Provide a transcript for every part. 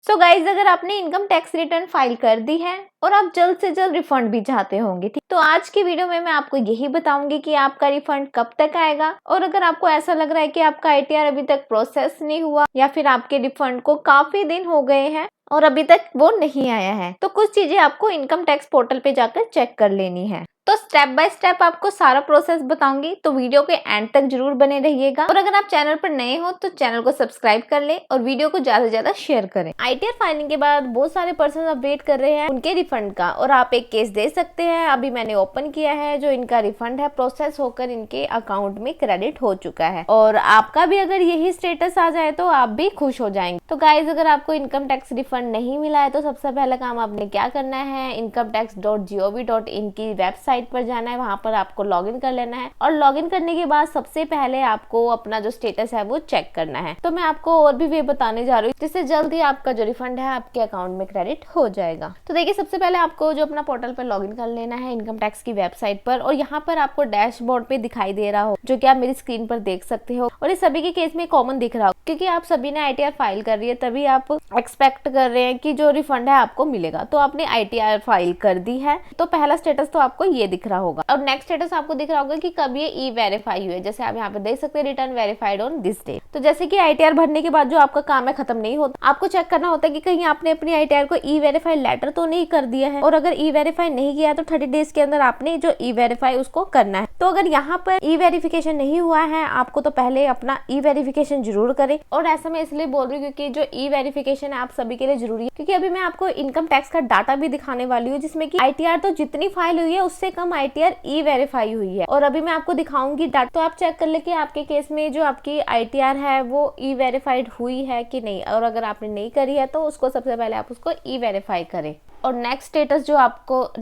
So guys, अगर आपने income tax return file कर दी है और आप जल्द से जल्द रिफंड भी चाहते होंगे, ठीक, तो आज की वीडियो में मैं आपको यही बताऊंगी कि आपका रिफंड कब तक आएगा। और अगर आपको ऐसा लग रहा है कि आपका आईटीआर अभी तक प्रोसेस नहीं हुआ या फिर आपके रिफंड को काफी दिन हो गए हैं और अभी तक वो नहीं आया है, तो कुछ चीजें आपको इनकम टैक्स पोर्टल पे जाकर चेक कर लेनी है। तो स्टेप बाय स्टेप आपको सारा प्रोसेस बताऊंगी, तो वीडियो के एंड तक जरूर बने रहिएगा। और अगर आप चैनल पर नए हो तो चैनल को सब्सक्राइब कर लें और वीडियो को ज्यादा से ज्यादा शेयर करें। आईटीआर फाइलिंग के बाद बहुत सारे पर्सन अब वेट कर रहे हैं उनके रिफंड का, और आप एक केस दे सकते हैं। अभी मैंने ओपन किया है, जो इनका रिफंड है प्रोसेस होकर इनके अकाउंट में क्रेडिट हो चुका है। और आपका भी अगर यही स्टेटस आ जाए तो आप भी खुश हो जाएंगे। तो गाइज, अगर आपको इनकम टैक्स रिफंड नहीं मिला है तो सबसे पहला काम आपने क्या करना है, incometax.gov.in की वेबसाइट पर जाना है। वहां पर आपको लॉगिन कर लेना है और लॉगिन करने के बाद सबसे पहले आपको अपना जो स्टेटस है वो चेक करना है। तो मैं आपको और भी वे बताने जा रही हूँ जिससे जल्द ही आपका जो रिफंड है आपके अकाउंट में क्रेडिट हो जाएगा। तो देखिए, सबसे पहले आपको जो अपना पोर्टल पर लॉगिन कर लेना है इनकम टैक्स की वेबसाइट पर, और यहाँ पर आपको डैशबोर्ड पे दिखाई दे रहा हो, जो कि आप मेरी स्क्रीन पर देख सकते हो। और इस सभी के केस में कॉमन दिख रहा हो, क्योंकि आप सभी ने आईटीआर फाइल कर रही है, तभी आप एक्सपेक्ट कर रहे हैं कि जो रिफंड है आपको मिलेगा। तो आपने आईटीआर फाइल कर दी है, तो पहला स्टेटस तो आपको ये दिख रहा होगा। और नेक्स्ट स्टेटस आपको दिख रहा होगा कि कब ये ई वेरीफाई हुए, जैसे आप यहाँ पे देख सकते हैं, return verified on this day. तो जैसे कि आईटीआर भरने के बाद जो आपका काम है खत्म नहीं होता, आपको चेक करना होता है कि कहीं आपने अपनी आईटीआर को ई वेरीफाई लेटर तो नहीं कर दिया है। और अगर ई वेरीफाई नहीं किया तो 30 डेज के अंदर आपने जो ई वेरीफाई उसको करना है। तो अगर यहाँ पर ई वेरिफिकेशन नहीं हुआ है आपको, तो पहले अपना ई वेरिफिकेशन जरूर करें। और ऐसा मैं इसलिए बोल रही हूँ क्योंकि जो ई वेरिफिकेशन है आप सभी के लिए जरूरी है, क्योंकि अभी मैं आपको इनकम टैक्स का डाटा भी दिखाने वाली हूँ, जिसमें कि आईटीआर तो जितनी फाइल हुई है उससे कम आईटीआर ई वेरीफाई हुई है। और अभी मैं आपको दिखाऊंगी डाटा, तो आप चेक कर ले कि आपके केस में जो आपकी आईटीआर है वो ई वेरीफाइड हुई है कि नहीं। और अगर आपने नहीं करी है तो उसको सबसे पहले आप उसको ई वेरीफाई करें। और नेक्स्ट स्टेटस जो आपको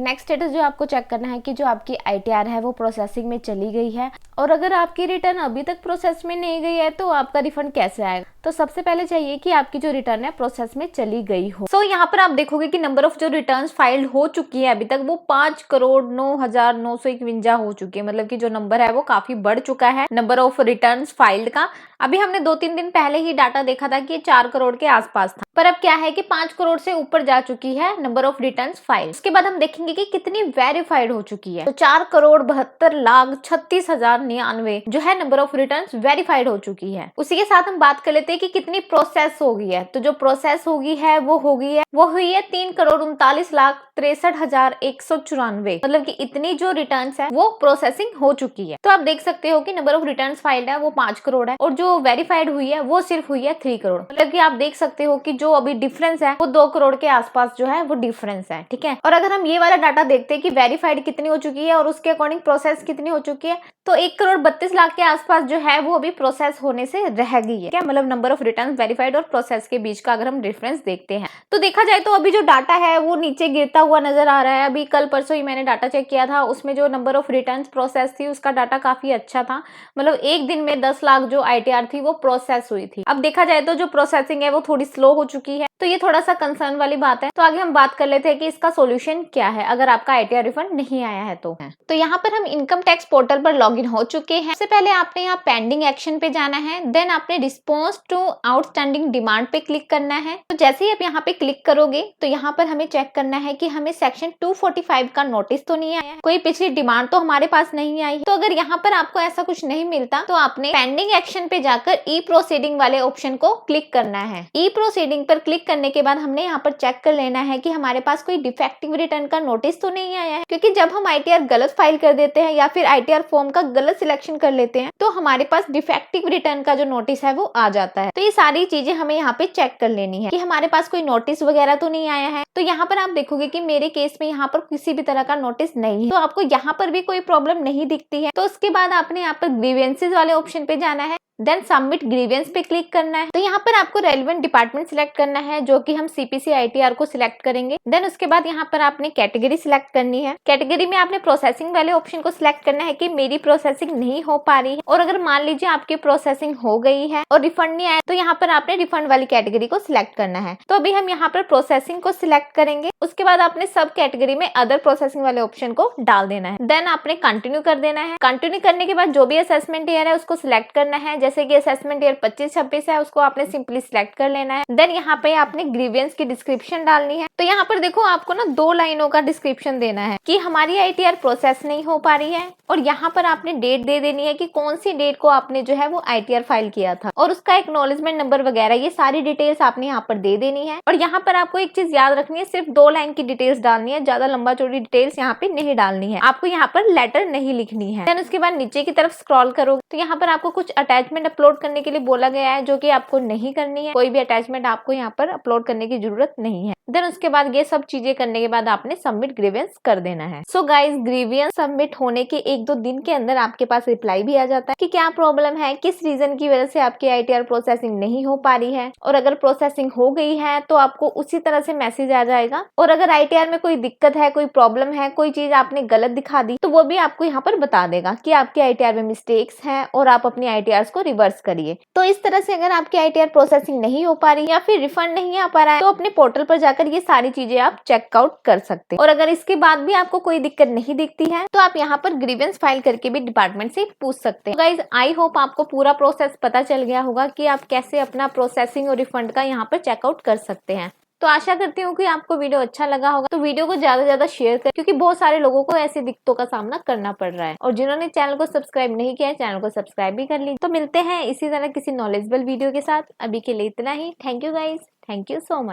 चेक करना है कि जो आपकी आईटीआर है वो प्रोसेसिंग में चली गई है। और अगर आपकी रिटर्न अभी तक प्रोसेस में नहीं गई है तो आपका रिफंड कैसे आएगा। तो सबसे पहले चाहिए कि आपकी जो रिटर्न है प्रोसेस में चली गई हो। सो यहाँ पर आप देखोगे कि नंबर ऑफ जो रिटर्न्स फाइल्ड हो चुकी है अभी तक वो 5,09,951 हो चुकी है। मतलब कि जो नंबर है वो काफी बढ़ चुका है नंबर ऑफ रिटर्न्स फाइल्ड का। अभी हमने 2-3 दिन पहले ही डाटा देखा था कि 4 करोड़ के आसपास था, पर अब क्या है कि 5 करोड़ से ऊपर जा चुकी है नंबर ऑफ रिटर्न्स फाइल। उसके बाद हम देखेंगे कि कितनी वेरीफाइड हो चुकी है। तो 4,72,36,099 जो है नंबर ऑफ रिटर्न्स वेरीफाइड हो चुकी है। उसी के साथ हम बात कर लेते हैं कि कितनी प्रोसेस हो गई है। तो जो प्रोसेस होगी है वो हुई है 3,39,63,194। मतलब कि इतनी जो रिटर्न्स है वो प्रोसेसिंग हो चुकी है। तो आप देख सकते हो कि नंबर ऑफ रिटर्न्स फाइल्ड है वो 5 करोड़ है और जो वेरीफाइड हुई है वो सिर्फ हुई है 3 करोड़। मतलब कि आप देख सकते हो कि जो अभी डिफरेंस है वो 2 करोड़ के आसपास जो है वो डिफरेंस है, ठीक है। और अगर हम ये वाला डाटा देखते हैं कि वेरीफाइड कितनी हो चुकी है और उसके अकॉर्डिंग प्रोसेस कितनी हो चुकी है, तो 1,32,00,000 के आसपास जो है वो अभी प्रोसेस होने से रह गई है। क्या मतलब नंबर ऑफ रिटर्न वेरीफाइड और प्रोसेस के बीच का अगर हम डिफरेंस देखते हैं तो देखा जाए तो अभी जो डाटा है वो नीचे गिरता हुआ नजर आ रहा है। अभी कल परसों ही मैंने डाटा चेक किया था, उसमें जो नंबर ऑफ रिटर्न प्रोसेस थी उसका डाटा काफी अच्छा था। मतलब एक दिन में 10 लाख जो आईटीआर थी वो प्रोसेस हुई थी। अब देखा जाए तो जो प्रोसेसिंग है वो थोड़ी स्लो हो चुकी है, तो ये थोड़ा सा कंसर्न वाली बात है। तो आगे हम बात कर लेते हैं कि इसका सोल्यूशन क्या है अगर आपका आईटीआर रिफंड नहीं आया है तो। यहाँ पर हम इनकम टैक्स पोर्टल पर लॉगिन हो चुके हैं। सबसे पहले आपने यहाँ पेंडिंग एक्शन पे जाना है, देन आपने रिस्पॉन्स टू आउटस्टैंडिंग डिमांड पे क्लिक करना है। तो जैसे ही आप यहाँ पे क्लिक करोगे तो यहाँ पर हमें चेक करना है कि हमें सेक्शन 245 का नोटिस तो नहीं आया है, कोई पिछली डिमांड तो हमारे पास नहीं आई है। तो अगर यहाँ पर आपको ऐसा कुछ नहीं मिलता तो आपने पेंडिंग एक्शन पे जाकर ई प्रोसीडिंग वाले ऑप्शन को क्लिक करना है। ई प्रोसीडिंग पर क्लिक करने के बाद हमने यहाँ पर चेक कर लेना है कि हमारे पास कोई डिफेक्टिव रिटर्न का नोटिस तो नहीं आया है, क्योंकि जब हम आईटीआर गलत फाइल कर देते हैं या फिर आईटीआर फॉर्म का गलत सिलेक्शन कर लेते हैं तो हमारे पास डिफेक्टिव रिटर्न का जो नोटिस है वो आ जाता है। तो ये सारी चीजें हमें यहाँ पे चेक कर लेनी है कि हमारे पास कोई नोटिस वगैरह तो नहीं आया है। तो यहाँ पर आप देखोगे कि मेरे केस में यहाँ पर किसी भी तरह का नोटिस नहीं है, तो आपको यहाँ पर भी कोई प्रॉब्लम नहीं दिखती है। तो उसके बाद आपने यहाँ पर ग्रीवेंसेस वाले ऑप्शन पे जाना है, देन सबमिट ग्रीवेंस पे क्लिक करना है। तो यहाँ पर आपको रेलेवेंट डिपार्टमेंट सिलेक्ट करना है, जो कि हम सीपीसी आईटीआर को सिलेक्ट करेंगे। देन उसके बाद यहाँ पर आपने कैटेगरी सिलेक्ट करनी है। कैटेगरी में आपने प्रोसेसिंग वाले ऑप्शन को सिलेक्ट करना है कि मेरी प्रोसेसिंग नहीं हो पा रही है, और अगर मान लीजिए आपकी प्रोसेसिंग हो गई है और रिफंड नहीं आया तो यहाँ पर आपने रिफंड वाली कैटेगरी को सिलेक्ट करना है। तो अभी हम यहाँ पर प्रोसेसिंग को सिलेक्ट करेंगे। उसके बाद आपने सब कैटेगरी में अदर प्रोसेसिंग वाले ऑप्शन को डाल देना है, देन आपने कंटिन्यू कर देना है। कंटिन्यू करने के बाद जो भी असेसमेंट ईयर है उसको सिलेक्ट करना है। जैसे कि असेसमेंट ईयर 25-26 है, उसको आपने सिंपली सिलेक्ट कर लेना है। देन यहाँ पे आपने ग्रीवियंस की डिस्क्रिप्शन डालनी है। तो यहाँ पर देखो आपको ना 2 लाइनों का डिस्क्रिप्शन देना है कि हमारी ITR प्रोसेस नहीं हो पा रही है, और यहाँ पर आपने डेट दे देनी है कि कौन सी डेट को आपने जो है वो ITR फाइल किया था, और उसका एक्नॉलेजमेंट नंबर वगैरह ये सारी डिटेल्स आपने यहाँ पर दे देनी है। और यहाँ पर आपको एक चीज याद रखनी है, सिर्फ 2 लाइन की डिटेल्स डालनी है, ज्यादा लंबा चौड़ी डिटेल्स यहाँ पे नहीं डालनी है। आपको यहाँ पर लेटर नहीं लिखनी है। देन उसके बाद नीचे की तरफ स्क्रॉल करोगे तो यहाँ पर आपको कुछ अटैचमेंट अपलोड करने के लिए बोला गया है, जो कि आपको नहीं करनी है। कोई भी अटैचमेंट आपको यहाँ पर अपलोड करने की जरूरत नहीं है। देन उसके बाद ये सब चीजें करने के बाद आपने सबमिट ग्रीवियंस कर देना है। सो गाइस, ग्रीवियंस सबमिट होने के 1-2 दिन के अंदर आपके पास रिप्लाई भी आ जाता है कि क्या प्रॉब्लम है, किस रीजन की वजह से आपकी ITR प्रोसेसिंग नहीं हो पा रही है, और अगर प्रोसेसिंग हो गई है तो आपको उसी तरह से मैसेज आ जाएगा। और अगर ITR में कोई दिक्कत है, कोई प्रॉब्लम है, कोई चीज आपने गलत दिखा दी, तो वो भी आपको यहाँ पर बता देगा कि आपकी ITR में मिस्टेक्स हैं और आप अपनी ITRs को रिवर्स करिए। तो इस तरह से अगर आपकी ITR प्रोसेसिंग नहीं हो पा रही या फिर रिफंड नहीं आ पा रहा है, तो अपने पोर्टल पर जाकर ये सारी चीजें आप चेकआउट कर सकते हैं। और अगर इसके बाद भी आपको कोई दिक्कत नहीं दिखती है तो आप यहाँ पर ग्रीवेंस फाइल करके भी डिपार्टमेंट से पूछ सकते हैं। गाइज, आई होप आपको पूरा प्रोसेस पता चल गया होगा कि आप कैसे अपना प्रोसेसिंग और रिफंड का यहाँ पर चेकआउट कर सकते हैं। तो आशा करती हूँ कि आपको वीडियो अच्छा लगा होगा। तो वीडियो को ज्यादा से ज्यादा शेयर करें, क्योंकि बहुत सारे लोगों को ऐसी दिक्कतों का सामना करना पड़ रहा है। और जिन्होंने चैनल को सब्सक्राइब नहीं किया है, चैनल को सब्सक्राइब भी कर लीजिए। तो मिलते हैं इसी तरह किसी नॉलेजेबल वीडियो के साथ। अभी के लिए इतना ही। Thank you guys, thank you so much.